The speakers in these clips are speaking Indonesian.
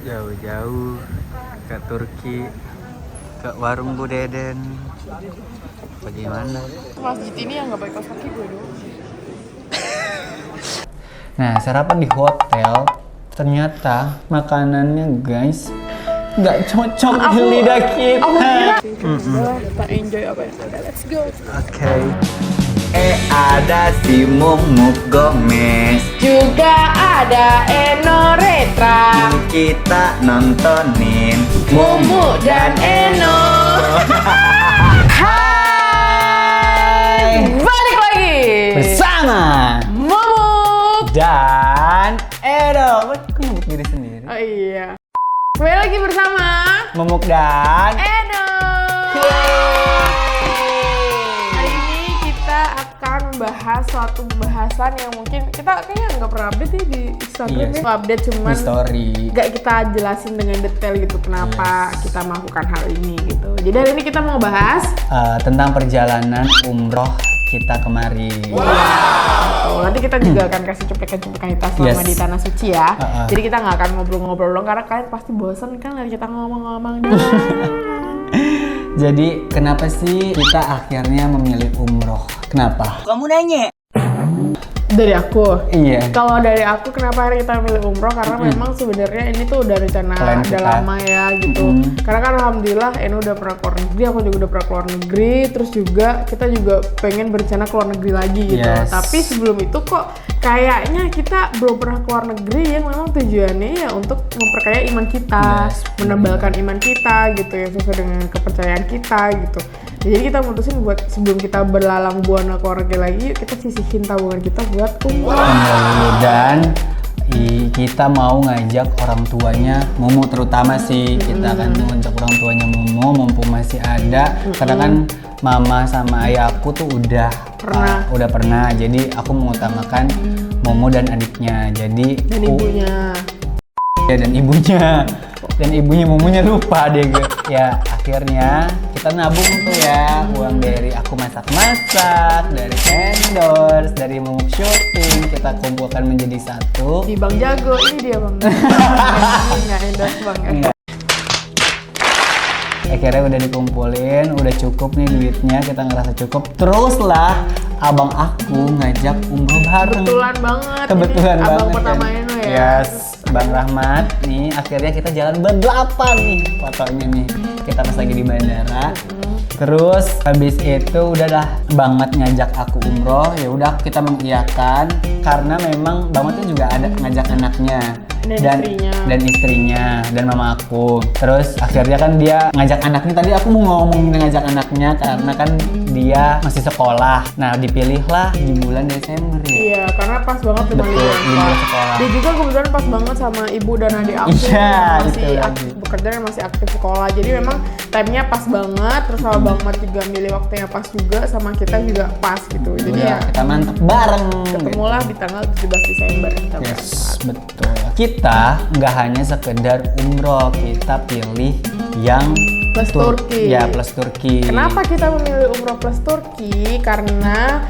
jauh-jauh ke Turki, ke warung Bu Deden. Bagaimana? Masjid ini yang nggak pakai kaos kaki gue dong. Nah, sarapan di hotel ternyata makanannya guys nggak cocok di lidah kita. Kita enjoy apa ya? Udah, let's go. Oke. Ada si Mumuk Gomez, Juga ada Eno Retra, yuk kita nontonin Mumu dan Eno. Hai, Balik lagi bersama Mumu dan Edo. Kok nyebut diri sendiri? Oh iya. Kembali lagi bersama Mumuk dan Eno. Hari ini kita akan membahas suatu pembahasan yang mungkin kita kayaknya nggak pernah update ya di Instagram Yes. ya. Nggak update cuman di story. nggak kita jelasin dengan detail gitu kenapa kita melakukan hal ini gitu. Jadi hari ini kita mau bahas Tentang perjalanan umroh kita kemarin. tuh, nanti kita juga akan kasih cuplikan-cuplikan kita selama Yes. di Tanah Suci ya. Uh-uh. Jadi kita nggak akan ngobrol-ngobrol dong karena kalian pasti bosan kan lihat kita ngomong-ngomong doang. Jadi kenapa sih kita akhirnya memilih umroh? Kenapa? Kamu nanya. Dari aku. Iya. Kalau dari aku kenapa hari kita milih umroh karena memang sebenarnya ini tuh udah rencana Plan udah kita. lama ya gitu. Karena kan alhamdulillah Eno udah pernah keluar negeri, aku juga udah pernah keluar negeri, terus juga kita juga pengen berencana keluar negeri lagi gitu. Yes. Tapi sebelum itu kok kayaknya kita belum pernah keluar negeri yang memang tujuannya ya untuk memperkaya iman kita, Yes, menebalkan iman kita gitu ya sesuai dengan kepercayaan kita gitu. Jadi kita mutusin buat sebelum kita berlalang buana keluar negeri lagi, yuk kita sisihin tabungan kita buat umroh. Dan kita mau ngajak orang tuanya Momo terutama sih. Kita akan ngajak orang tuanya Momo mumpung masih ada. Karena kan mama sama ayahku tuh udah pernah. Jadi aku mengutamakan Momo dan adiknya. Jadi Dan ibunya. Ya, dan ibunya Momonya lupa deh ya. Akhirnya kita nabung tuh ya, uang dari aku masak-masak, dari endorse, dari Momok shopping, kita kumpulkan menjadi satu. Di Bang Jago, ini dia Bang. Nggak endorse Bang ya. Enggak. Akhirnya udah dikumpulin, udah cukup nih duitnya, kita ngerasa cukup. Teruslah abang aku ngajak umroh bareng. Kebetulan banget. Ini abang banget pertama kan. Eno ya. Yes, Bang Rahmat nih. Akhirnya kita jalan berdelapan nih fotonya nih. Kita pas lagi di bandara. Terus habis itu udahlah Bang Mat ngajak aku umroh. Ya udah kita mengiyakan karena memang Bang Matnya juga ada ngajak anaknya dan istrinya dan mama aku. Terus akhirnya kan dia ngajak anaknya. Tadi aku mau ngomongin ngajak anaknya karena kan dia masih sekolah. Nah dipilihlah di bulan Desember ya. Iya, karena pas banget dengan Betul, liburan sekolah. Dia juga kebetulan pas banget sama ibu dan adik aku Iya, yang itu masih lagi. bekerja dan masih aktif sekolah. Jadi memang timenya pas banget. Terus sama Bang Mat juga milih waktunya pas juga, sama kita juga pas gitu. Jadi Udah, ya kita mantep bareng. ketemulah di tanggal 17 Desember kita Yes, berangkat. betul. Kita nggak hanya sekedar umroh, kita pilih yang Plus Turki. Ya, plus Turki. Kenapa kita memilih umroh plus Turki? Karena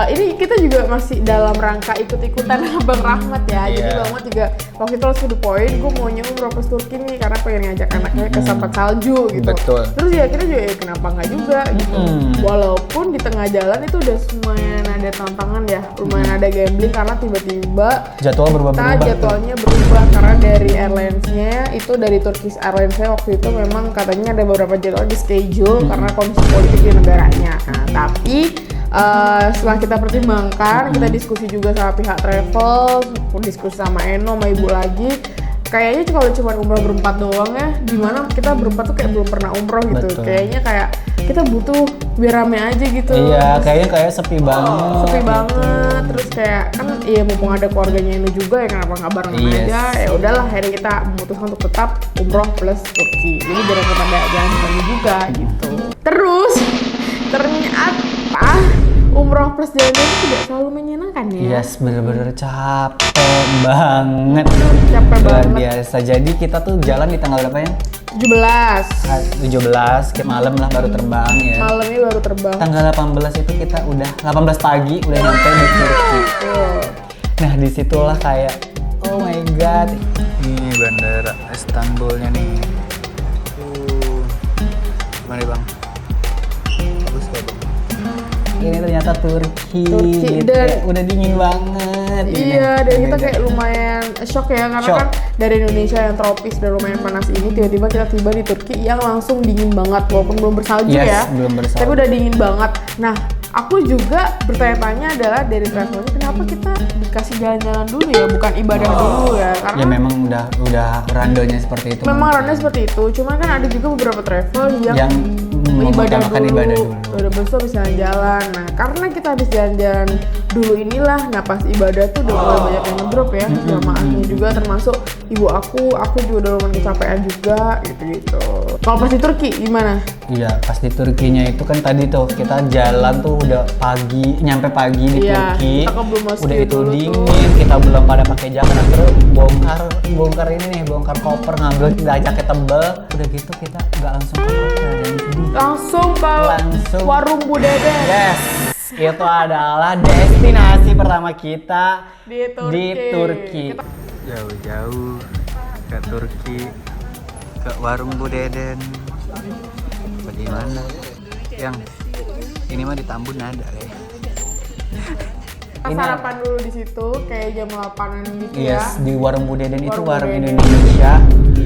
ini kita juga masih dalam rangka ikut-ikutan Bang Rahmat ya. Jadi Iya. Bang Rahmat juga waktu itu langsung poin, gue maunya umroh plus Turki nih karena pengen ngajak anaknya ke Sampan Salju gitu. Betul. Terus ya kita juga ya kenapa nggak juga gitu. Walaupun di tengah jalan itu udah lumayan ada tantangan ya, lumayan ada gambling karena tiba-tiba Jadwal berubah-berubah tuh. jadwalnya berubah karena dari airlines-nya itu dari Turkish Airlines-nya waktu itu memang katanya ada beberapa jadwal di schedule karena kondisi politik di negaranya. Nah, tapi setelah kita pertimbangkan, kita diskusi juga sama pihak travel, diskusi sama Eno, sama ibu lagi. Kayaknya kalau cuma umroh berempat doang ya, dimana kita berempat tuh kayak belum pernah umroh gitu. Betul. Kayaknya kayak kita butuh biar rame aja gitu. Iya, kayaknya kayak sepi banget. Sepi gitu. banget, terus kayak kan ya mumpung ada keluarganya Eno juga ya kenapa nggak barengan Yes. aja. Ya udahlah akhirnya kita memutuskan untuk tetap umroh plus Turki. Jadi biar kita ada jalan juga gitu. Terus ternyata umroh plus jalan-jalan itu tidak selalu menyenangkan ya. Yes, bener-bener capek banget. Capek Luar banget. biasa. Jadi kita tuh jalan di tanggal berapa ya? 17 17, kayak malam lah baru terbang ya. malamnya baru terbang. Tanggal 18 itu kita udah 18 pagi udah nyampe di Turki. Tuh. Nah disitulah kayak oh my god, Ini bandara Istanbulnya nih. Gimana bang? Bagus gak bang? Ini ternyata Turki gitu. Dan udah dingin banget. Iya, dan kita kayak lumayan shock ya, karena Shock. kan dari Indonesia yang tropis dan lumayan panas ini, tiba-tiba kita tiba di Turki yang langsung dingin banget, walaupun belum bersalju Yes, ya. belum bersalju. Tapi udah dingin banget. Nah, aku juga bertanya-tanya adalah dari travelnya, kenapa kita dikasih jalan-jalan dulu ya, bukan ibadah dulu ya? Karena Ya memang udah randonya seperti itu. memang ranahnya seperti itu. Cuman kan ada juga beberapa travel yang mengutamakan ibadah dulu. Udah besok habis jalan-jalan. Nah, karena kita habis jalan-jalan dulu inilah, nah pas ibadah tuh udah mulai banyak yang ngedrop ya, jamaahnya juga, termasuk ibu aku juga udah lumayan kecapean juga gitu-gitu. Kalau pas di Turki gimana? Iya, pas di Turkinya itu kan tadi tuh kita jalan tuh udah pagi, nyampe pagi di Iya, Turki. kita ke Blue Mosque Udah itu dulu tuh. dingin, kita belum pada pakai jaket, terus bongkar ini nih, bongkar koper, ngambil jaket tebel. Udah gitu kita nggak langsung ke hotel, jadi sedih. Langsung ke Langsung. warung Budede Yes, itu adalah destinasi pertama kita di Turki. di Turki. Kita- Jauh-jauh ke Turki, ke warung Budeden. Bagaimana? Yang ini mah di Tambun ada ya. Kita sarapan dulu di situ kayak jam 8-an gitu ya. Yes, di warung Budeden itu Warung warung Budeden. Indonesia.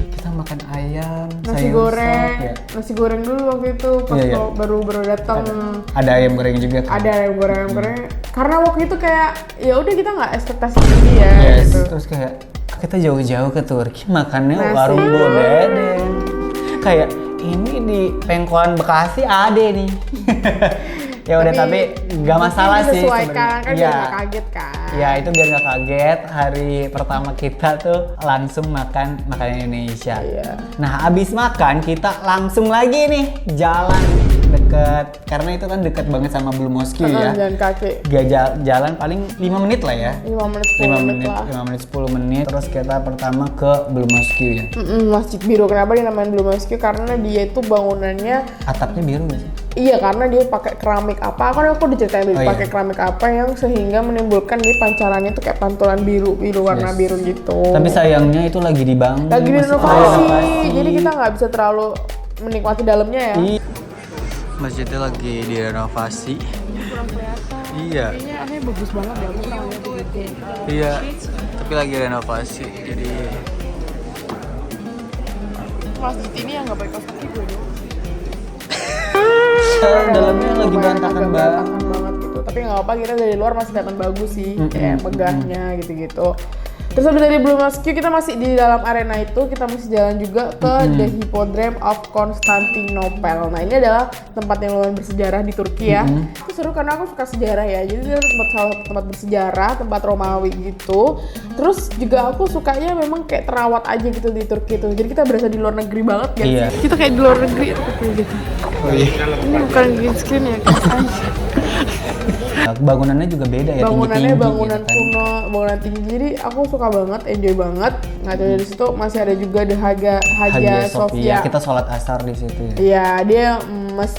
Kita makan ayam, Nasi sayur goreng, sop, ya. nasi goreng dulu waktu itu pas Iya, iya. baru datang. Ada ayam goreng juga kan? Ada ayam goreng. Karena waktu itu kayak ya udah kita nggak ekspektasi tinggi ya Yes, gitu. terus kayak kita jauh-jauh ke Turki makannya Nasi warung goreng. Budeden. Kayak ini di Pengkolan Bekasi ada nih. Ya udah, tapi nggak masalah sih disesuaikan kan biar Iya. nggak kaget kan. Ya itu biar nggak kaget, hari pertama kita tuh langsung makan makanan Indonesia. Iya. Nah abis makan kita langsung lagi nih jalan deket, karena itu kan deket banget sama Blue Mosque ya. Jalan kaki Jalan paling 5 menit lah ya. 5 menit 5 10 menit menit, lah. 5 menit 10 menit. Terus kita pertama ke Blue Mosque ya. Masjid Biru, kenapa dinamain Blue Mosque? Karena dia itu bangunannya, Atapnya biru gak sih? iya karena dia pakai keramik apa, kan aku diceritain dulu, Oh, iya. pakai keramik apa yang sehingga menimbulkan di pancarannya itu kayak pantulan biru warna Yes. biru gitu. Tapi sayangnya itu lagi dibangun. lagi masih direnovasi, renovasi. jadi kita nggak bisa terlalu menikmati dalamnya ya. Masjidnya lagi direnovasi. Kurang kelihatan. Iya. Kayaknya aneh bagus banget ya, aku pernah lihat gitu. Iya, tapi lagi renovasi, jadi Masjid ini yang nggak pakai kaos kaki gue dong. dalamnya lagi berantakan banget. berantakan banget gitu. Tapi nggak apa, kita dari luar masih kelihatan bagus sih, kayak megahnya gitu-gitu. Terus habis dari Blue Mosque kita masih di dalam arena itu, kita masih jalan juga ke The Hippodrome of Constantinople. Nah ini adalah tempat yang lumayan bersejarah di Turki ya. Itu seru karena aku suka sejarah ya, jadi dia salah satu tempat bersejarah, tempat Romawi gitu. Terus juga aku sukanya memang kayak terawat aja gitu di Turki itu. Jadi kita berasa di luar negeri banget kan. Iya. Kita kayak di luar negeri gitu. Oh iya. Ini bukan green screen ya guys. Bangunannya juga beda ya, Bangunannya tinggi-tinggi bangunan gitu kan. kuno, bangunan tinggi. Jadi aku suka banget, enjoy banget. Nggak tahu dari situ masih ada juga The Hagia Sophia. Kita sholat asar di situ ya. Iya, dia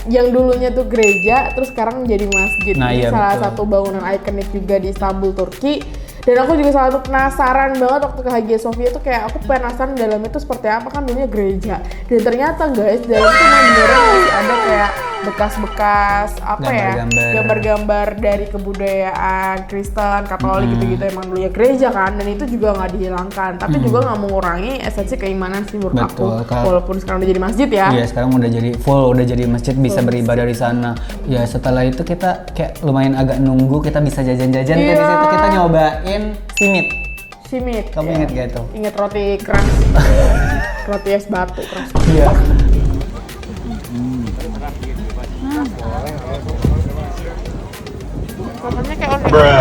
yang dulunya tuh gereja, terus sekarang jadi masjid. Nah, Ini iya, salah betul. satu bangunan ikonik juga di Istanbul, Turki. Dan aku juga salah satu penasaran banget waktu ke Hagia Sophia tuh, kayak aku penasaran dalamnya tuh seperti apa, kan dulunya gereja. Dan ternyata guys, dalamnya tuh memang beneran masih ada kayak bekas-bekas apa ya, Gambar-gambar. gambar-gambar dari kebudayaan Kristen, Katolik gitu-gitu, emang dulunya gereja kan, dan itu juga nggak dihilangkan. Tapi juga nggak mengurangi esensi keimanan sih menurut Betul, aku, walaupun sekarang udah jadi masjid ya. Iya, sekarang udah jadi full, udah jadi masjid, bisa beribadah di sana. Ya setelah itu kita kayak lumayan agak nunggu, kita bisa jajan-jajan tuh di Iya. situ, kita nyobain simit. Simit. Kamu ya. inget gak itu? Ingat roti keras. Roti es batu keras. Iya. Rasanya kayak onde.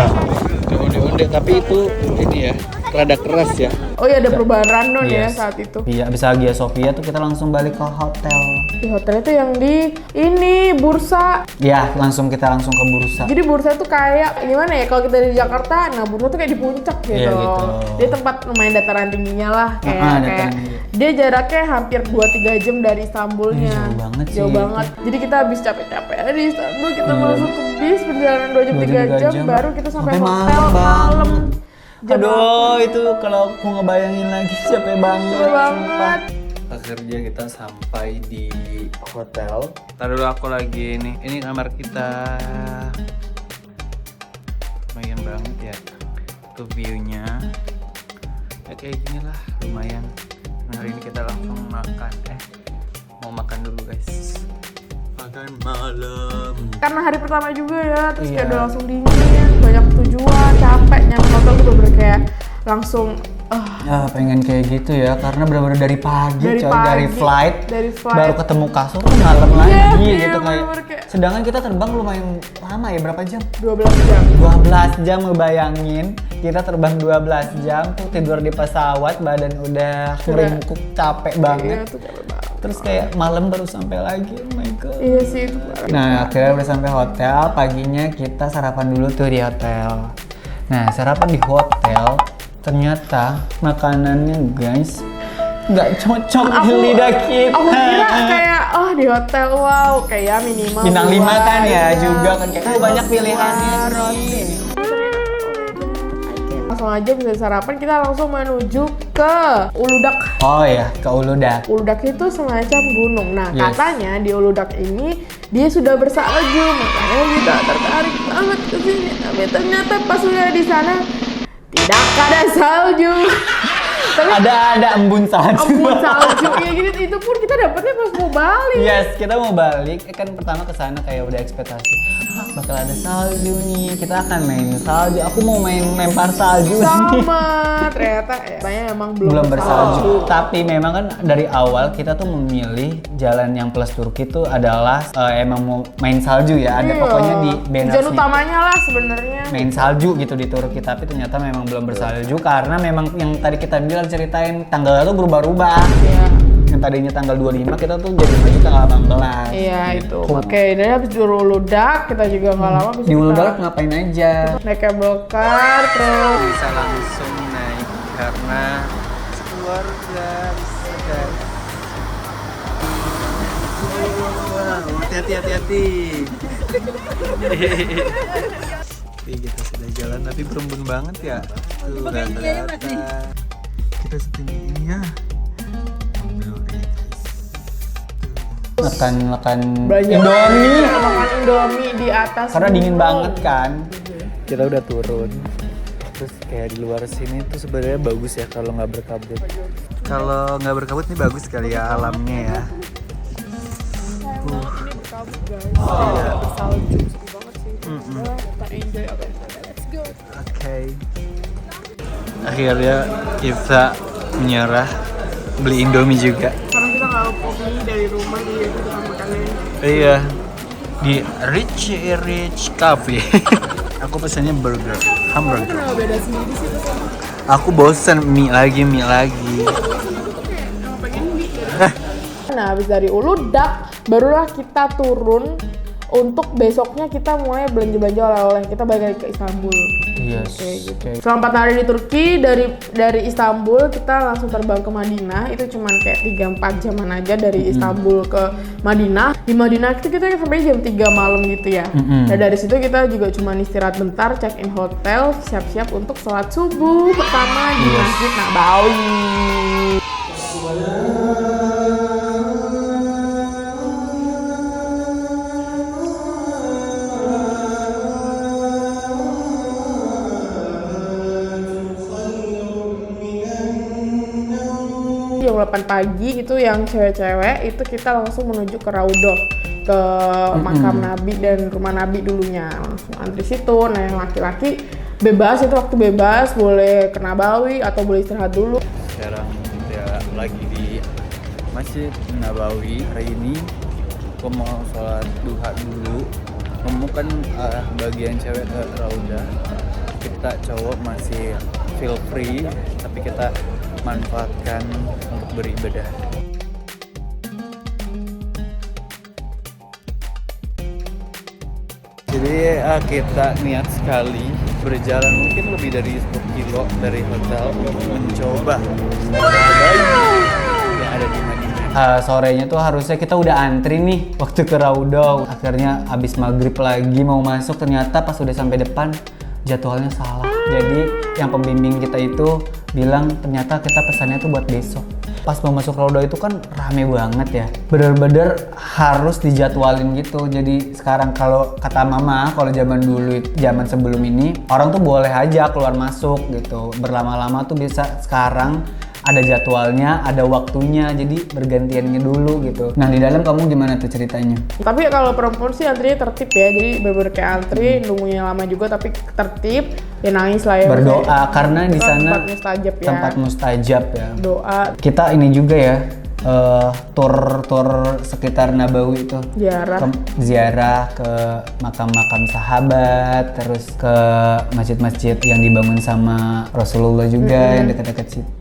Onde-onde, tapi itu ini ya, rada keras ya. Oh iya, ada perubahan random ya Yes. saat itu. Iya, abis Hagia Sophia tuh kita langsung balik ke hotel. Di hotel itu yang di ini bursa. Ya, kita langsung ke bursa. Jadi bursa itu kayak gimana ya, kalau kita dari Jakarta, nah bursa tuh kayak di puncak gitu. Iya, gitu. Dia tempat lumayan dataran tingginya lah, kayak dataran kayak tinggi. dia jaraknya hampir 2-3 jam dari Istanbulnya. Jauh banget sih Jauh itu. banget. Jadi kita habis capek-capek di Istanbul, kita masuk ke bis perjalanan 2 jam 3 2 jam, 3 jam, jam. baru kita sampai Sampai hotel malam banget. malam. Aduh, itu kalau aku ngebayangin lagi capek banget. Capek banget. Sumpah. Akhirnya kita sampai di hotel. Ntar dulu aku lagi ini kamar kita. Lumayan banget ya. Tuh view-nya. Ya kayak gini lah, lumayan. Nah, hari ini kita langsung makan. Mau makan dulu guys. Makan malam. Karena hari pertama juga ya, terus kayak Iya. udah langsung dingin, banyak tujuan, capek, nyampe hotel tuh bener-bener kayak langsung Pengen kayak gitu ya, karena benar-benar dari pagi, Dari coy, pagi, dari flight, flight. baru ketemu kasur tuh malam lagi Iya, gitu bener-bener kayak. kayak- Sedangkan kita terbang lumayan lama ya, berapa jam? 12 jam. 12 jam, ngebayangin kita terbang 12 jam tuh tidur di pesawat, badan udah keringkuk, capek Iya, banget. tuh capek banget. Terus kayak malam baru sampai lagi, oh my god. Iya sih itu parah. Nah, akhirnya udah sampai hotel, paginya kita sarapan dulu tuh di hotel. Nah, sarapan di hotel, ternyata makanannya guys nggak cocok di lidah kita. Aku kira kayak di hotel wow kayak minimal Bintang 5 dua, kan ya, iya. juga kan kayak banyak pilihannya Roti. nih. Langsung aja bisa sarapan, kita langsung menuju ke Uludak. Oh ya, ke Uludak. Uludak itu semacam gunung. Nah, Yes. katanya di Uludak ini dia sudah bersalju, makanya kita tertarik banget ke sini. Tapi ternyata pas sudah di sana tidak ada salju. Tapi Ada embun salju. embun salju ya gitu, itu pun kita dapetnya pas mau balik. Yes, kita mau balik. Kan pertama ke sana kayak udah ekspektasi. Bakal ada salju nih. Kita akan main salju. Aku mau main lempar salju nih. Sama, ternyata ya emang Belum bersalju. Tapi memang kan dari awal kita tuh memilih jalan yang plus Turki tuh adalah emang mau main salju ya. Ada Iya. pokoknya di Tujuan bannersnya utamanya lah sebenarnya. main salju gitu di Turki, tapi ternyata memang belum bersalju karena memang yang tadi kita bilang ceritain tanggalnya tuh berubah-ubah. Iya. Yang tadinya tanggal 25 kita tuh jadi maju tanggal 18. Iya itu. Oke, dan habis di Uludak kita juga nggak lama bisa Di Uludak ngapain aja? naik cable car terus Bisa langsung naik karena keluarga bisa guys. Hati-hati. Kita sudah jalan tapi berumbun banget ya. Tuh rata-rata. Kita setinggi ini ya. Makan belanja Indomie makan Indomie di atas karena dingin gunung. banget kan. Kita udah turun. Terus kayak di luar sini tuh sebenarnya bagus ya kalau nggak berkabut. Kalau nggak berkabut nih bagus kali ya alamnya ya. Ini berkabut guys. Iya. Bersalju seru banget sih. Kita enjoy apa let's go. Oke. Akhirnya kita menyerah beli Indomie juga. Karena kita nggak kopi dari rumah jadi kita makannya. Iya. Di Rich Cafe. Aku pesannya burger, hamburger. Kenapa beda sendiri sih tuh sama? Aku bosen mie lagi. Nah, habis dari Uludak, barulah kita turun untuk besoknya kita mulai belanja-belanja oleh-oleh. Kita balik lagi ke Istanbul. Yes. Gitu. Selama 4 hari di Turki, dari Istanbul kita langsung terbang ke Madinah. Itu cuman kayak 3-4 jaman aja dari Istanbul ke Madinah. Di Madinah itu kita sampai jam 3 malam gitu ya. Dan dari situ kita juga cuma istirahat bentar, check in hotel, siap-siap untuk sholat subuh pertama di Masjid Nabawi. Jam 8 pagi itu yang cewek-cewek itu kita langsung menuju ke Raudhoh, ke makam Nabi dan rumah Nabi dulunya, langsung antri situ. Nah yang laki-laki bebas, itu waktu bebas, boleh ke Nabawi atau boleh istirahat dulu. Sekarang kita lagi di Masjid Nabawi. Hari ini aku mau sholat duha dulu. Kamu kan bagian cewek ke Rauda, kita cowok masih feel free, tapi kita manfaatkan untuk beribadah. Jadi kita niat sekali berjalan mungkin lebih dari 10 kilo dari hotel untuk mencoba yang ada di Madinah. Sorenya tuh harusnya kita udah antri nih waktu ke Raudhoh. Akhirnya abis maghrib lagi mau masuk, ternyata pas udah sampai depan jadwalnya salah. Jadi yang pembimbing kita itu bilang ternyata kita pesannya tuh buat besok. Pas mau masuk Rauda itu kan rame banget ya. Bener-bener harus dijadwalin gitu. Jadi sekarang kalau kata mama, kalau zaman dulu, zaman sebelum ini, orang tuh boleh aja keluar masuk gitu. Berlama-lama tuh bisa, sekarang ada jadwalnya, ada waktunya, jadi bergantiannya dulu gitu. Nah di dalam kamu gimana tuh ceritanya? Tapi kalau perempuan sih antrinya tertib ya, jadi bener-bener kayak antri, nunggunya lama juga tapi tertib, ya nangis lah ya. Berdoa, karena di sana tempat mustajab ya. tempat mustajab ya. Doa. Kita ini juga ya, tur sekitar Nabawi itu. Ziarah ke makam-makam sahabat, terus ke masjid-masjid yang dibangun sama Rasulullah juga yang dekat-dekat situ.